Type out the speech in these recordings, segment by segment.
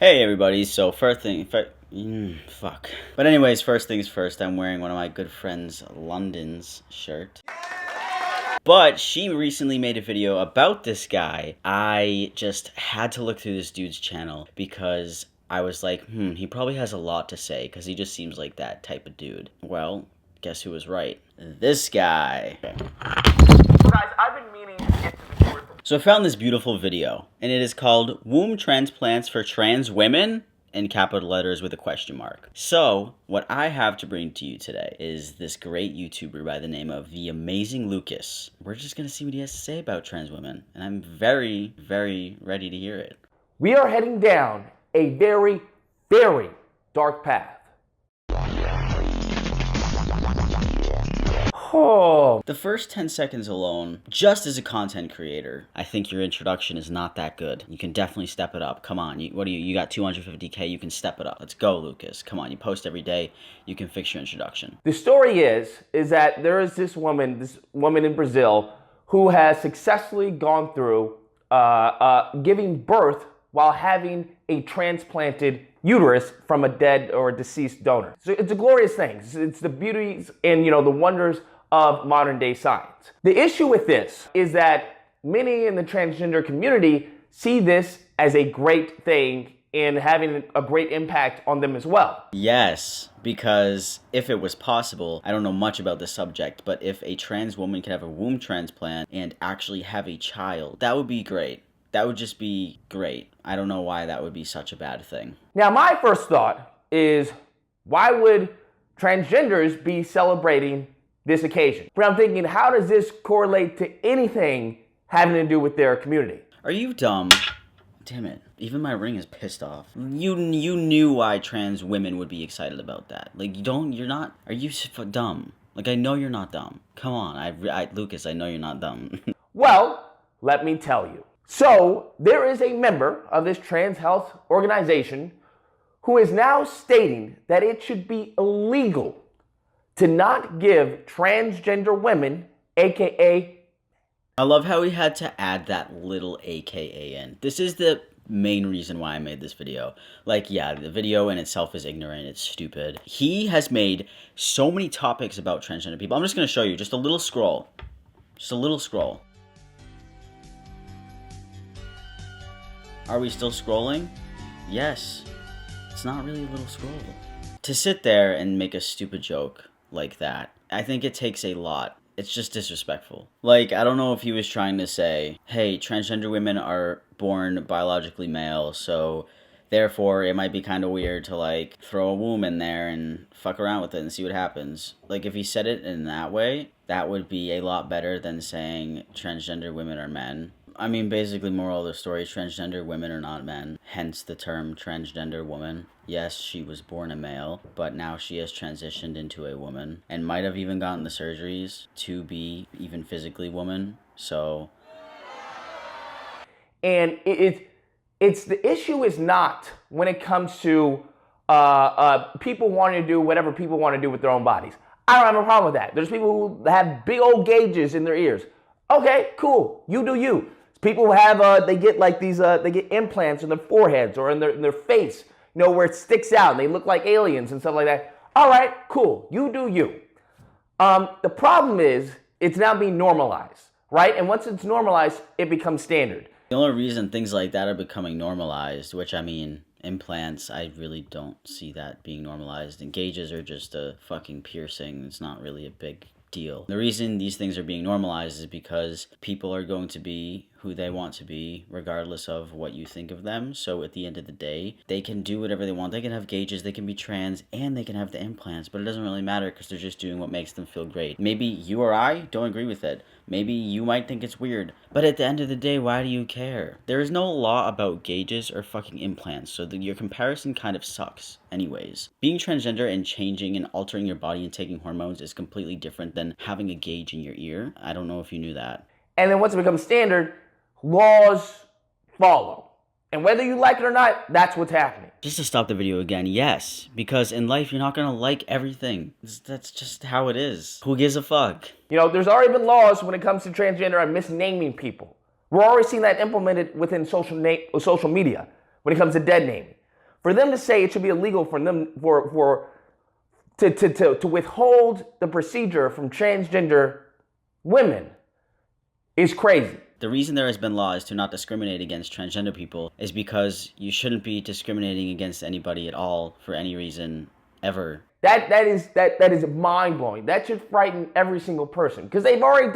Hey everybody, so fuck. But anyways, first things first, I'm wearing one of my good friend's London's shirt. But she recently made a video about this guy. I just had to look through this dude's channel because I was like, he probably has a lot to say because he just seems like that type of dude. Well, guess who was right? This guy. So guys, I've been meaning to get to this word. So I found this beautiful video, and it is called Womb Transplants for Trans Women, in capital letters with a question mark. So, what I have to bring to you today is this great YouTuber by the name of The Amazing Lucas. We're just gonna see what he has to say about trans women, and I'm very, very ready to hear it. We are heading down a very, very dark path. Oh. The first 10 seconds alone, just as a content creator, I think your introduction is not that good. You can definitely step it up. Come on, you got 250K, you can step it up. Let's go, Lucas. Come on, you post every day, you can fix your introduction. The story is that there is this woman in Brazil who has successfully gone through giving birth while having a transplanted uterus from a dead or a deceased donor. So it's a glorious thing. It's the beauties and the wonders of modern day science. The issue with this is that many in the transgender community see this as a great thing and having a great impact on them as well. Yes, because if it was possible, I don't know much about the subject, but if a trans woman could have a womb transplant and actually have a child, that would be great. That would just be great. I don't know why that would be such a bad thing. Now, my first thought is, why would transgenders be celebrating this occasion? But I'm thinking, how does this correlate to anything having to do with their community? Are you dumb? Damn it. Even my ring is pissed off. You knew why trans women would be excited about that. Like, are you dumb? Like, I know you're not dumb. Come on, Lucas, I know you're not dumb. Well, let me tell you. So, there is a member of this trans health organization who is now stating that it should be illegal to not give transgender women, aka... I love how he had to add that little AKA in. This is the main reason why I made this video. Like, yeah, the video in itself is ignorant, it's stupid. He has made so many topics about transgender people. I'm just going to show you just a little scroll. Just a little scroll. Are we still scrolling? Yes. It's not really a little scroll. To sit there and make a stupid joke like that, I think it takes a lot. It's just disrespectful. Like, I don't know if he was trying to say, hey, transgender women are born biologically male, so therefore it might be kind of weird to, like, throw a womb in there and fuck around with it and see what happens. Like, if he said it in that way, that would be a lot better than saying transgender women are men. I mean, basically, moral of the story, transgender women are not men, hence the term transgender woman. Yes, she was born a male, but now she has transitioned into a woman, and might have even gotten the surgeries to be even physically woman, so... And it's the issue is not when it comes to people wanting to do whatever people want to do with their own bodies. I don't have a problem with that. There's people who have big old gauges in their ears. Okay, cool, you do you. People who have, they get like these, they get implants in their foreheads or in their face, where it sticks out and they look like aliens and stuff like that. All right, cool, you do you. The problem is it's now being normalized, right? And once it's normalized, it becomes standard. The only reason things like that are becoming normalized, which I mean, implants, I really don't see that being normalized. And gauges are just a fucking piercing. It's not really a big deal. The reason these things are being normalized is because people are going to be who they want to be regardless of what you think of them. So at the end of the day, they can do whatever they want. They can have gauges, they can be trans, and they can have the implants, but it doesn't really matter because they're just doing what makes them feel great. Maybe you or I don't agree with it. Maybe you might think it's weird, but at the end of the day, why do you care? There is no law about gauges or fucking implants, so your comparison kind of sucks anyways. Being transgender and changing and altering your body and taking hormones is completely different than having a gauge in your ear. I don't know if you knew that. And then once it becomes standard, laws follow. And whether you like it or not, that's what's happening. Just to stop the video again, yes. Because in life, you're not going to like everything. That's just how it is. Who gives a fuck? There's already been laws when it comes to transgender and misnaming people. We're already seeing that implemented within social media when it comes to dead naming. For them to say it should be illegal for them to withhold the procedure from transgender women is crazy. The reason there has been laws to not discriminate against transgender people is because you shouldn't be discriminating against anybody at all for any reason ever. That is mind-blowing. That should frighten every single person because they've already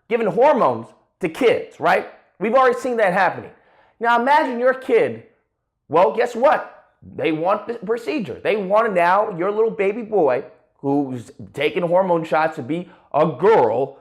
given hormones to kids, right? We've already seen that happening. Now imagine your kid, well, guess what? They want the procedure. They want now your little baby boy who's taking hormone shots to be a girl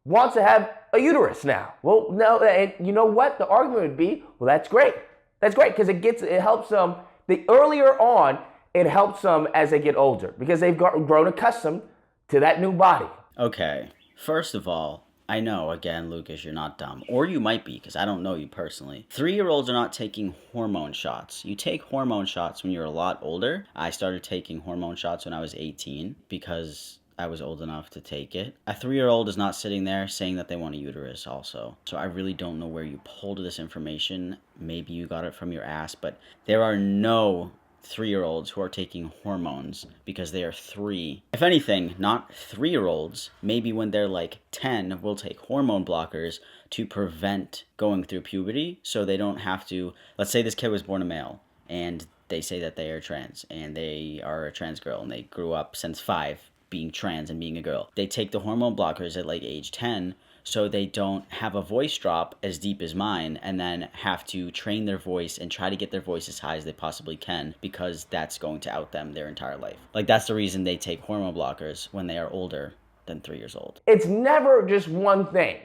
wants to have a uterus now. Well, no, and you know what? The argument would be, well, that's great. That's great because it helps them. The earlier on, it helps them as they get older because they've grown accustomed to that new body. Okay, first of all, I know, again, Lucas, you're not dumb. Or you might be, because I don't know you personally. 3-year-olds are not taking hormone shots. You take hormone shots when you're a lot older. I started taking hormone shots when I was 18 because I was old enough to take it. A 3-year-old is not sitting there saying that they want a uterus also. So I really don't know where you pulled this information. Maybe you got it from your ass, but there are no 3-year-olds who are taking hormones because they are 3. If anything, not 3-year-olds, maybe when they're like 10, will take hormone blockers to prevent going through puberty so they don't have to, let's say this kid was born a male and they say that they are trans and they are a trans girl and they grew up since 5 being trans and being a girl. They take the hormone blockers at like age 10 so they don't have a voice drop as deep as mine and then have to train their voice and try to get their voice as high as they possibly can because that's going to out them their entire life. Like that's the reason they take hormone blockers when they are older than 3 years old. It's never just one thing.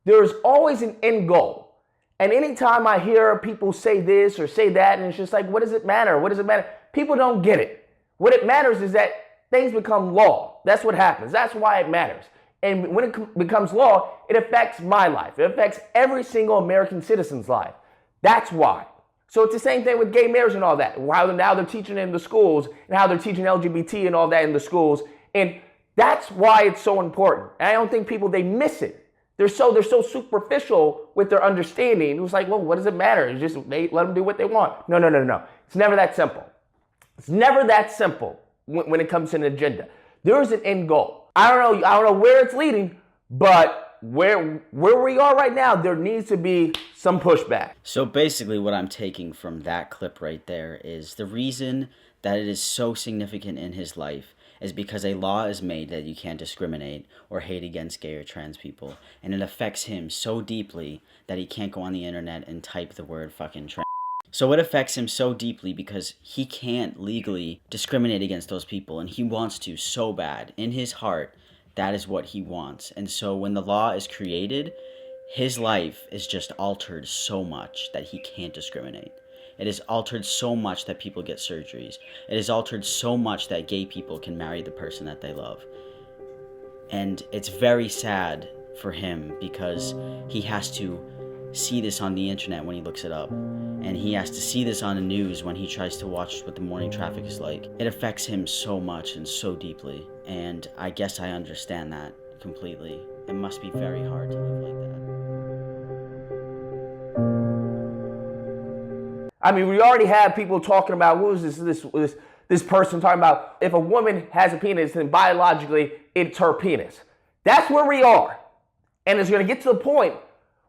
There's always an end goal. And anytime I hear people say this or say that, and it's just like, what does it matter? What does it matter? People don't get it. What it matters is that things become law. That's what happens. That's why it matters. And when it becomes law, it affects my life. It affects every single American citizen's life. That's why. So it's the same thing with gay marriage and all that. Now they're teaching it in the schools and how they're teaching LGBT and all that in the schools. And that's why it's so important. And I don't think people, they miss it. They're so superficial with their understanding. It was like, well, what does it matter? It's just they let them do what they want. No. It's never that simple. It's never that simple when it comes to an agenda. There is an end goal. I don't know where it's leading, but where we are right now, there needs to be some pushback. So basically what I'm taking from that clip right there is the reason that it is so significant in his life is because a law is made that you can't discriminate or hate against gay or trans people. And it affects him so deeply that he can't go on the internet and type the word fucking trans. So it affects him so deeply because he can't legally discriminate against those people, and he wants to so bad. In his heart, that is what he wants. And so when the law is created, his life is just altered so much that he can't discriminate. It is altered so much that people get surgeries. It is altered so much that gay people can marry the person that they love. And it's very sad for him because he has to see this on the internet when he looks it up. And he has to see this on the news when he tries to watch what the morning traffic is like. It affects him so much and so deeply. And I guess I understand that completely. It must be very hard to live like that. I mean, we already have people talking about, what was this person talking about, if a woman has a penis, then biologically it's her penis. That's where we are. And it's going to get to the point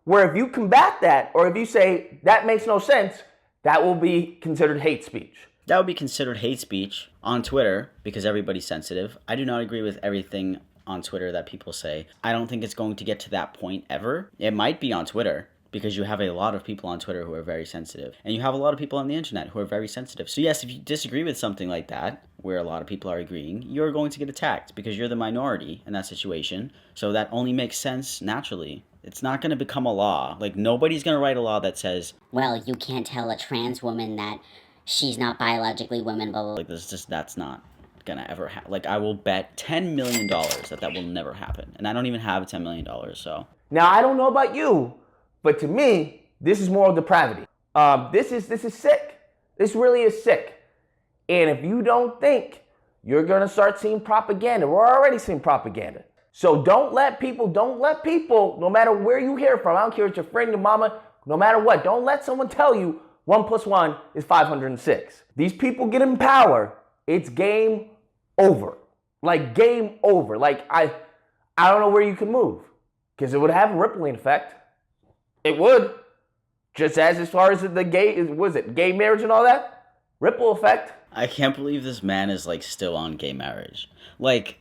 where if you combat that, or if you say that makes no sense, that will be considered hate speech. That would be considered hate speech on Twitter because everybody's sensitive. I do not agree with everything on Twitter that people say. I don't think it's going to get to that point ever. It might be on Twitter because you have a lot of people on Twitter who are very sensitive. And you have a lot of people on the internet who are very sensitive. So yes, if you disagree with something like that, where a lot of people are agreeing, you're going to get attacked because you're the minority in that situation. So that only makes sense naturally. It's not going to become a law. Like, nobody's going to write a law that says, well, you can't tell a trans woman that she's not biologically woman, blah, blah, blah. Like, that's not going to ever happen. Like, I will bet $10 million that will never happen. And I don't even have $10 million, so. Now, I don't know about you, but to me, this is moral depravity. This is sick. This really is sick. And if you don't think, you're going to start seeing propaganda. We're already seeing propaganda. So don't let people, no matter where you hear from, I don't care if it's your friend, your mama, no matter what, don't let someone tell you 1 plus 1 is 506. These people get in power, it's game over. Like game over. Like I don't know where you can move. Because it would have a rippling effect. It would. Just as far as the gay marriage and all that? Ripple effect. I can't believe this man is like still on gay marriage. Like,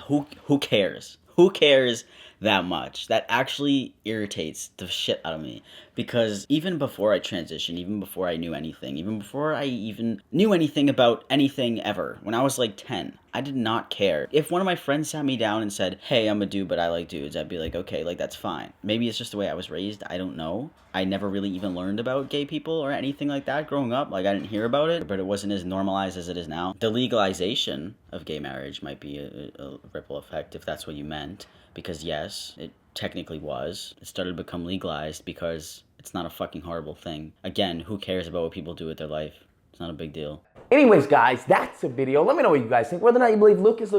who cares? Who cares that much? That actually irritates the shit out of me. Because even before I transitioned, even before I knew anything, even before I even knew anything about anything ever, when I was like 10, I did not care. If one of my friends sat me down and said, hey, I'm a dude, but I like dudes, I'd be like, okay, like that's fine. Maybe it's just the way I was raised. I don't know. I never really even learned about gay people or anything like that growing up. Like, I didn't hear about it, but it wasn't as normalized as it is now. The legalization of gay marriage might be a ripple effect, if that's what you meant. Because yes, it technically was. It started to become legalized because it's not a fucking horrible thing. Again, who cares about what people do with their life? It's not a big deal. Anyways, guys, that's the video. Let me know what you guys think. Whether or not you believe Lucas,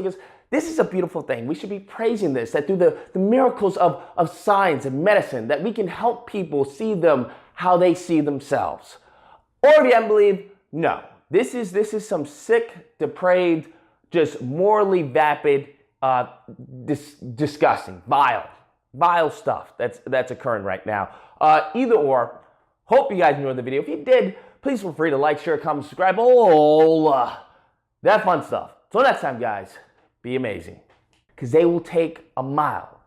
this is a beautiful thing. We should be praising this, that through the miracles of science and medicine, that we can help people see them how they see themselves. Or if you haven't believed, no. This is some sick, depraved, just morally vapid, disgusting, vile stuff that's occurring right now. Either or, hope you guys enjoyed the video. If you did, please feel free to like, share, comment, subscribe, all that fun stuff. Till next time, guys, be amazing. Because they will take a mile.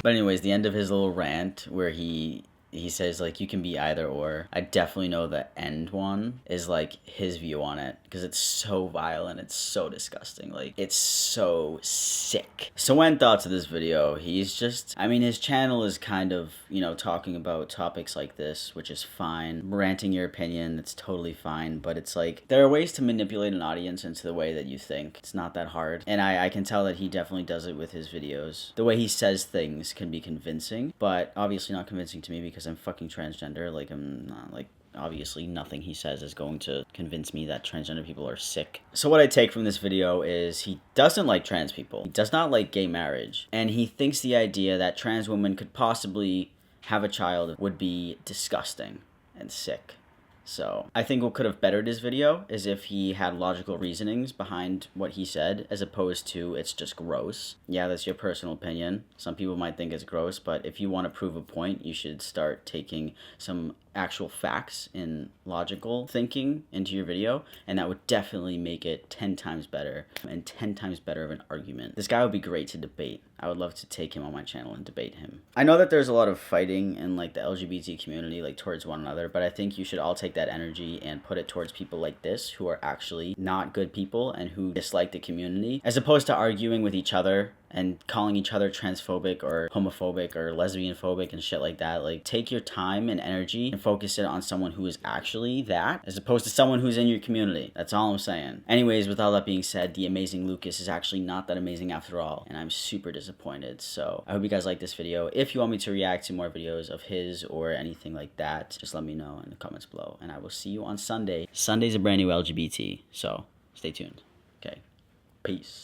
But anyways, the end of his little rant where he says, like, you can be either or. I definitely know the end one is, like, his view on it. Because it's so vile and it's so disgusting. Like, it's so sick. So when thoughts of this video, he's just... I mean, his channel is kind of, you know, talking about topics like this, which is fine. Ranting your opinion, it's totally fine. But it's like, there are ways to manipulate an audience into the way that you think. It's not that hard. And I can tell that he definitely does it with his videos. The way he says things can be convincing. But obviously not convincing to me because I'm fucking transgender. Like, I'm not, like, obviously nothing he says is going to convince me that transgender people are sick. So what I take from this video is he doesn't like trans people. He does not like gay marriage. And he thinks the idea that trans women could possibly have a child would be disgusting and sick. So I think what could have bettered his video is if he had logical reasonings behind what he said, as opposed to it's just gross. Yeah, that's your personal opinion. Some people might think it's gross, but if you want to prove a point, you should start taking some actual facts and logical thinking into your video, and that would definitely make it 10 times better and 10 times better of an argument. This guy would be great to debate. I would love to take him on my channel and debate him. I know that there's a lot of fighting in like the LGBT community, like towards one another, but I think you should all take that energy and put it towards people like this who are actually not good people and who dislike the community, as opposed to arguing with each other and calling each other transphobic or homophobic or lesbian phobic and shit like that. Like, take your time and energy and focus it on someone who is actually that, as opposed to someone who's in your community. That's all I'm saying. Anyways, with all that being said, the amazing Lucas is actually not that amazing after all, and I'm super disappointed. So I hope you guys like this video. If you want me to react to more videos of his or anything like that, just let me know in the comments below, and I will see you on Sunday. Sunday's a brand new LGBT, so stay tuned. Okay, peace.